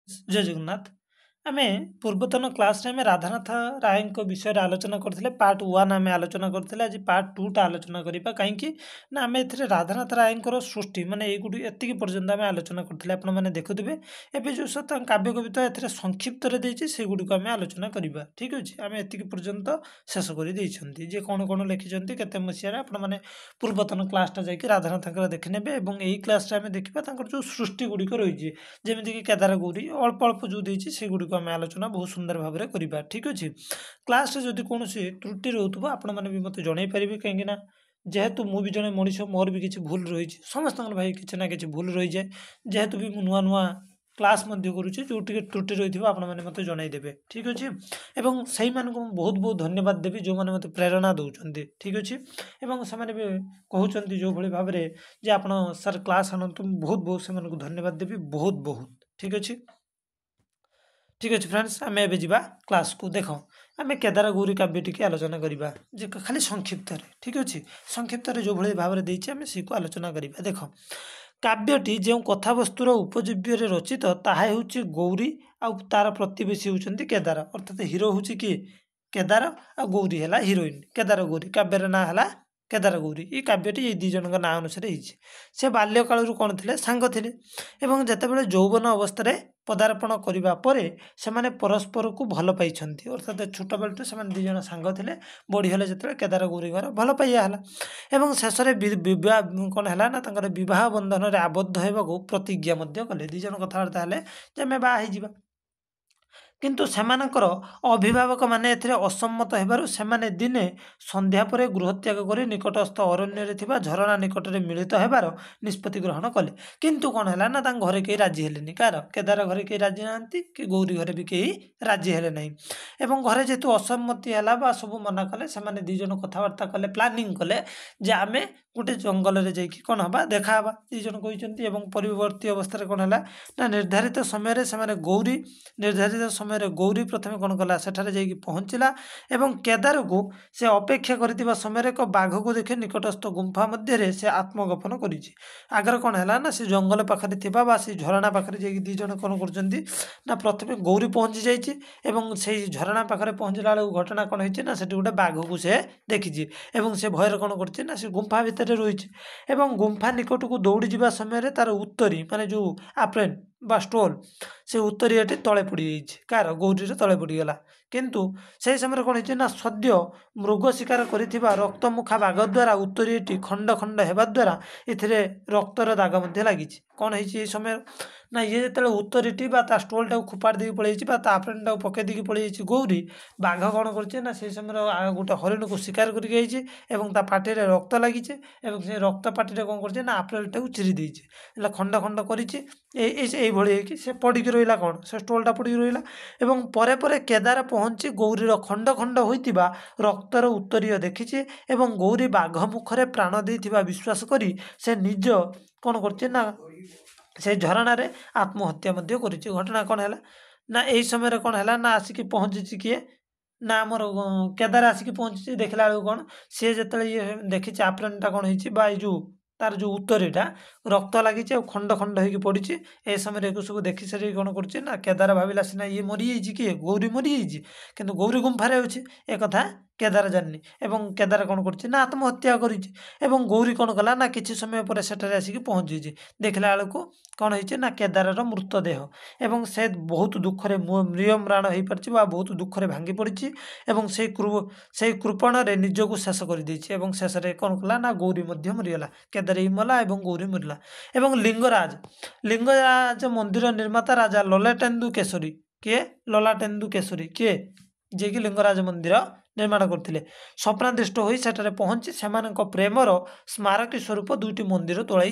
जय जगन्नाथ आमे पूर्वतन क्लास रे आमे राधानाथ राय विषय रे आलोचना करथिले पार्ट 1 आमे आलोचना करथिले आज पार्ट 2 टा आलोचना करिपा काहे कि ना आमे एथिरे राधानाथ राय सृष्टि माने एई गुडी एतिकी पर्यंत आमे आलोचना करथिले आपण माने देखुथिबे एबे जो सत काव्य कविता एथिरे संक्षिप्त रे देछि से गुडी को आमे आलोचना करिबा ठीक अछि आमे एतिकी पर्यंत शेष करि दैछन्ती जे कोन लिखिछन्ती केते मसिया रे आपण माने पूर्वतन क्लास टा जाई कि राधानाथ देखिनेबे एवं एई क्लास रे आमे देखिबा तांकर जो सृष्टि गुडी को रहिछि जेमिति कि केदार गौरी अल्प अल्प जो देछि से गुडी को आमे आलोचना बहुत सुंदर भाव में करिबा ठीक अछि क्लास रे जदि कोनोसी त्रुटि रहउतबा आपण माने भी मते जणाई परिबे काहेकि ना जेहेतु मु भी जणे मनीष मोर भी किछि भूल रहिछि समस्त भाई किछि ना किछि भूल रहि जाय जेहेतु भी मु नुआ नुआ क्लास मध्य करूछि जो टिके त्रुटि रहिथिबा आपण माने मते जणाई देबे ठीक अछि एवं सही मान को बहुत बहुत धन्यवाद देबी जो माने मते प्रेरणा दउछन्ती ठीक अछि एवं से माने भी कहउछन्ती जो भली भाबरे जे आपण सर क्लास आनंतु बहुत बहुत से माने को धन्यवाद देबी बहुत बहुत ठीक अछि फ्रेंड्स आमे एबे जिबा क्लास को देखो आमे केदार गौरी काव्य टिके आलोचना करिबा जे खाली संक्षिप्त रे ठीक अछि संक्षिप्त रे जो भली भाबरे देछि आमे से को आलोचना करिबा देखो काव्यटी जो कथावस्तुर उपजीव्य रे रचित ताहा हेउछि गौरी आ तार प्रतिवेशी होउछन्ती केदार अर्थात हीरो होउछि कि केदार आ गौरी हला हीरोइन केदार गौरी काव्य रे ना हला केदार गौरी ई काव्यटी ए दी जनक ना अनुसार हिछि से बाल्य कालरु कोन थिले सांग थिले एवं जेतेबेले यौवन अवस्था पदार्पण करबा परे सेमाने परस्पर को भल पाइछन्ती अर्थात छोट बेलटू सेमाने दी जन सांग थिले बड़ी हले जेतेबेले केदार गौरी घर भल पाइया हला एवं शेष रे विवाह कोन हला ना तांकर विवाह बंधन रे आबद्ध हेबाको प्रतिज्ञा मध्य कले दी जन कथावार्ता हले जे मे बा हे जिबा किंतु सेमानकर अभिभावक माने एथिरे असम्मत हेबारु सेमाने दिने संध्या परे गृहत्याग करी निकटस्थ अरण्य रे थिबा झरणा निकट रे मिलित हेबार निष्पत्ति ग्रहण कले किंतु कोन हला ना तांग घरे के राजी हेलेनी कार केदार घरे के राजी नांती कि गौरी घरे भी के राजी हेले नै एवं घरे जेतु असम्मति हला बा सब मना कले सेमाने दी जन कथावार्ता कले प्लानिंग कले जे आमे गोटे जंगल रे जाई कि कोन हबा देखा हबा दी जन कहिसंती एवं परिवर्ती अवस्था रे कोन हला ना निर्धारित समय रे सेमाने गौरी निर्धारित समय गौरी प्रथम कौन कला सेठारे जाइकी पहुँचला एवं केदार को से अपेक्षा करथिबा समय एक बाघ को देखे निकटस्थ गुंफा मध्य से आत्मगोपन करिछि आगर कौन है ना से जंगल पाखरे थिबा बा से झरणा पाखरे जाइकी दी जण कौन करछन्ती ना प्रथमे गौरी पहुँची जाइछि एवं से झरणा पाखरे पहुँचला घटना कौन होइछि ना सेठी गोटे बाघ को से देखिछि एवं से भयर कौन करछि ना से गुंफा भितर रहिछि एवं गुंफा निकट को दौड़ी जिबा समय तार उत्तरी माने जो आप्रेन बा स्टोल से उत्तरीयटी तले पड़ जाइए कार गौरी तले पड़गला किंतु से समय कौन है ना सद्य मृग शिकार करिथिबा रक्तमुखा बाघ द्वारा उत्तरीयटी खंड खंड हेबा द्वारा इथिरे रक्तर दाग मध्य लागिछि कौन है समय ना ये जो उत्तरीटी बा स्टोल टाक खोपाड़ देकी पड़े आप्रेन टाक पकई देकी पड़े गौरी बाघ कौन कर समय गोटे हरिण को शिकार करके पार्टी रक्त लगी से रक्त पार्टी कौन कर आप्रेल टाक चिरी देला खंड खंड कर से पड़ी रहा कौन से स्टोलटा पड़ी रहा एवं परे परे केदार पहुँची गौरीर खंड खंड होइतिबा रक्तर उत्तरीय देखिचे एवं गौरी बाघ मुखरे प्राण देइथिबा विश्वास करी से निज कौन कर से झरणा रे आत्महत्या मध्य करिछि घटना कौन है ना यही समय कौन है ना आसिक पहुँची किए ना आमर केदार आसिक पहुँची देखला बेलू कौन सी जो ये देखी आप्रेनटा कौन हो जो तार जो उत्तरीटा रक्त लगी खंड खंड होगी पड़ी ए समय सब देखी सारी कौन कर केदार भाविला सीना ये मरी किए गौरी मरी किंतु गौरी गुंफारे अच्छे एक कथा केदार जानी एवं केदार कौन कर आत्महत्या कर गौरी कौन कला ना किसी समय पर सेठारे आसिक पहुँची देखला बेलू कौन हो ना केदार मृतदेह एवं से बहुत दुखरे म्रियम्राण हो पार्टी बहुत दुखरे भांगी पड़ी से कृपण निजक शेष कर शेष में कौन कला ना गौरी मरीगला केदार ही मला एवं गौरी मरला एवं लिंगराज मंदिर निर्माता राजा ललाटेन्दु केशरी किए ललाटेन्दु केशरी किए जे कि लिंगराज मंदिर निर्माण करते स्वप्नादिष्ट हो सेठारे पहुँची से प्रेमर स्मारकी स्वरूप दुईटी मंदिर तोलाई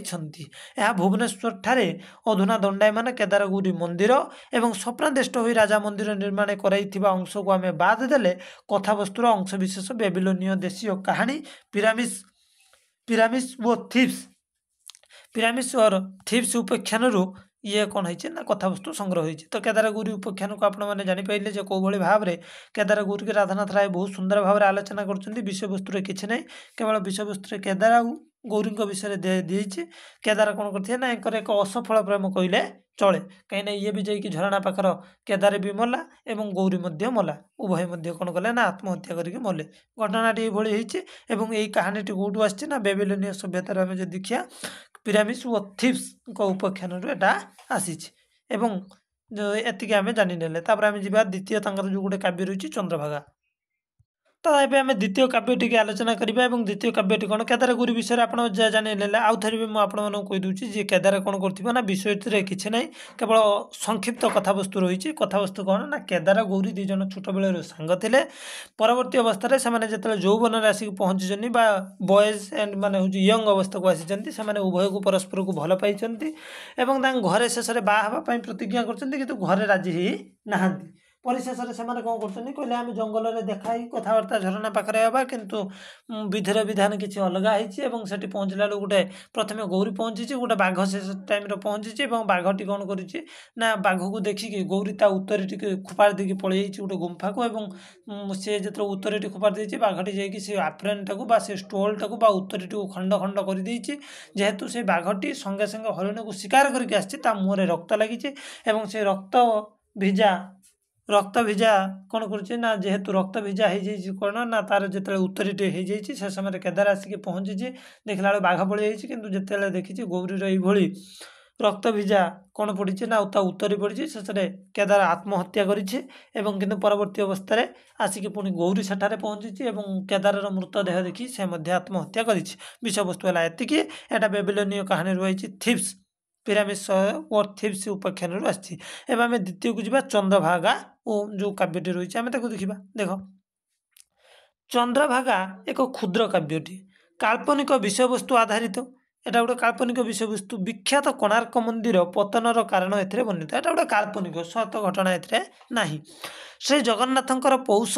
भुवनेश्वर ठारे अधुना दंडाय मान केदार गौरी मंदिर एवं स्वप्नादिष्ट हो राजा मंदिर निर्माण कराइथिबा अंश को आम बाद देले कथावस्तुर अंश विशेष बेबिलोनीय देशीय कहानी पिरामिड्स वो पिरामिड्स और थीव्स उपाख्यान ये कौन है ना कथावस्तु संग्रह होती तो केदार गौरी उपाख्यान को आपने जापारे जो कौ भाव में केदार गौरी के राधानाथ राय बहुत सुंदर भाव में आलोचना कर विषय वस्तु किसी ना केवल विषय वस्तु केदार गौरी विषय दे केदार कौन करते ना एक असफल प्रेम कहले चले कहीं ये भी जाइए झरणा पाखर केदारे भी मला एवं गौरी मध्य मला उभय मध्य कौन कले ना आत्महत्या करके मले घटनाटी ये यही कहानी कौटू आसी ना बेबिलोनियन सभ्यतार आम जो देखिया पिरामिड्स व थीव्स उपाख्यान एटा आसी एतिक आम जाने तापर आम जा द्वितीय जो गोटे काव्य रही चंद्रभागा तो ये आम द्वितीय काव्यटी की आलोचना करवा और द्वितीय काव्यटी कौन केदारगौरी विषय आप जाने आउ थे भी मुझे कहीदे जी केदार कौन कर विषय किसी ना केवल संक्षिप्त कथावस्तु रही कथावस्तु कौन ना केदार गौरी दीज छोट बेलू सांग थे परवर्ती अवस्था से जो यौवन आसिक पहुँची बॉयज एंड माने यंग अवस्था को आसी उभय को परस्पर को भल पाई घरे शेष में बाहापी प्रतिज्ञा कर घरे राजी ही नहांती परिशेष से कौन कर आम जंगल में देखाई कथबार्ता झरणा पाखे हवा किंतु विधिर विधान किसी अलग होती पहुँचला गोटे प्रथम गौरी पहुँची गोटे बाघ से टाइम पहुँची बाघटी कौन कर बाघ को देखिकी गौरी ता उत्तर टी खोपाड़ देकी पलि गोटे गुंफा को सी जो उत्तर टी खोपाड़ देती बाघटी जाकि आप्रेन टाक से स्टोल टाक उत्तर टी खंड खंड कर जेहेतु से बाघटी संगे संगे हरिण को शिकार करके मुहर रक्त लगी से रक्त भिजा कौन कर जेहेतु रक्त भिजा हो कौन ना तार जो उत्तरी हो से समय केदार आसिक पहुँची देखला बाघ पलि जिते देखी गौरीर ये रक्त भिजा कौन पड़ी ना उत्तरी पड़ी शेष केदार आत्महत्या कर परवर्ती अवस्था आसिक पुणी गौरी सेठारे पहुँची केदार मृतदेह देखी से आत्महत्या कर विषय वस्तु है एतिकी एटा बेबिलोनिय कहानी रही थीव्स पिरामिड्स और थीव्स उपाख्यान आसी आम द्वितीय को जी चंद्रभागा जो काव्यटी रही आम देखा देख चंद्रभागा एक क्षुद्र काव्यटी काल्पनिक विषय वस्तु आधारित एटा गोटे काल्पनिक विषय वस्तु विख्यात कोणार्क मंदिर पतनर कारण ए वर्णित एटा गोटे काल्पनिक सत घटना ए श्री जगन्नाथंकर पौष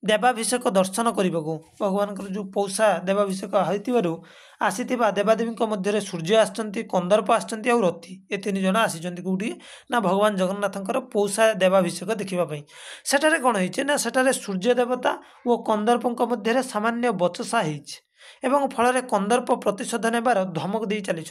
देवाभिषेक दर्शन करने को भगवान जो पौषा देवाभिषेक होइतिबारु आसीथिबा देवादेवी मध्य सूर्य आसचंती कंदर्प आसचंती और रथी ये तीन जन आसीचंती कोठी ना भगवान जगन्नाथंकर पौषा देवाभिषेक देखिबा सेठारे कौन होइछे ना सेठारे सूर्य देवता और कंदर्पंक मध्य सामान्य बचसा होइछे एवं फल कंदर्प प्रतिशोध नेबार धमक दे चली